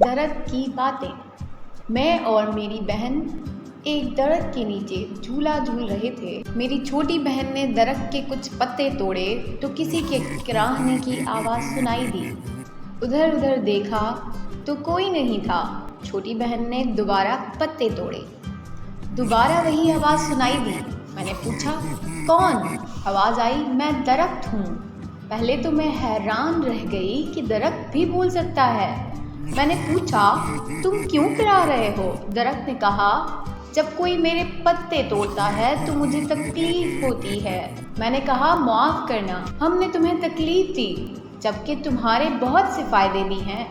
درخت کی باتیں۔ میں اور میری بہن ایک درخت کے نیچے جھولا جھول رہے تھے۔ میری چھوٹی بہن نے درخت کے کچھ پتے توڑے تو کسی کے کراہنے کی آواز سنائی دی۔ ادھر ادھر دیکھا تو کوئی نہیں تھا۔ چھوٹی بہن نے دوبارہ پتے توڑے۔ دوبارہ وہی آواز سنائی دی۔ میں نے پوچھا، کون؟ آواز آئی، میں درخت ہوں۔ پہلے تو میں حیران رہ گئی کہ درخت بھی بول سکتا ہے۔ میں نے پوچھا، تم کیوں کرا رہے ہو؟ درخت نے کہا، جب کوئی میرے پتے توڑتا ہے تو مجھے تکلیف ہوتی ہے۔ میں نے کہا، معاف کرنا، ہم نے تمہیں تکلیف دی جبکہ تمہارے بہت سے فائدے بھی ہیں۔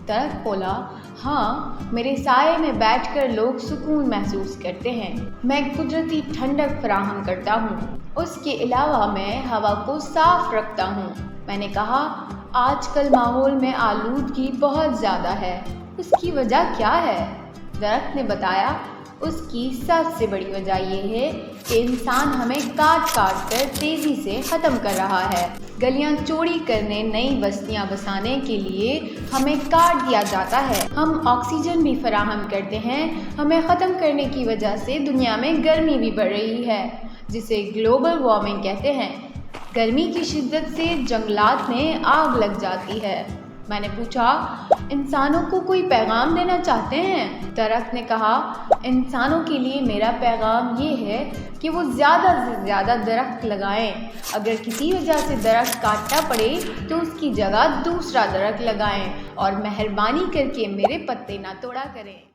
درخت بولا، ہاں، میرے سائے میں بیٹھ کر لوگ سکون محسوس کرتے ہیں۔ میں قدرتی ٹھنڈک فراہم کرتا ہوں۔ اس کے علاوہ میں ہوا کو صاف رکھتا ہوں۔ میں نے کہا، آج کل ماحول میں آلودگی بہت زیادہ ہے، اس کی وجہ کیا ہے؟ درخت نے بتایا، اس کی سب سے بڑی وجہ یہ ہے کہ انسان ہمیں کاٹ کاٹ کر تیزی سے ختم کر رہا ہے۔ گلیاں چوڑی کرنے، نئی بستیاں بسانے کے لیے ہمیں کاٹ دیا جاتا ہے۔ ہم آکسیجن بھی فراہم کرتے ہیں۔ ہمیں ختم کرنے کی وجہ سے دنیا میں گرمی بھی بڑھ رہی ہے، جسے گلوبل وارمنگ کہتے ہیں۔ گرمی کی شدت سے جنگلات میں آگ لگ جاتی ہے۔ میں نے پوچھا، انسانوں کو کوئی پیغام دینا چاہتے ہیں؟ درخت نے کہا، انسانوں کے لیے میرا پیغام یہ ہے کہ وہ زیادہ سے زیادہ درخت لگائیں۔ اگر کسی وجہ سے درخت کاٹنا پڑے تو اس کی جگہ دوسرا درخت لگائیں، اور مہربانی کر کے میرے پتے نہ توڑا کریں۔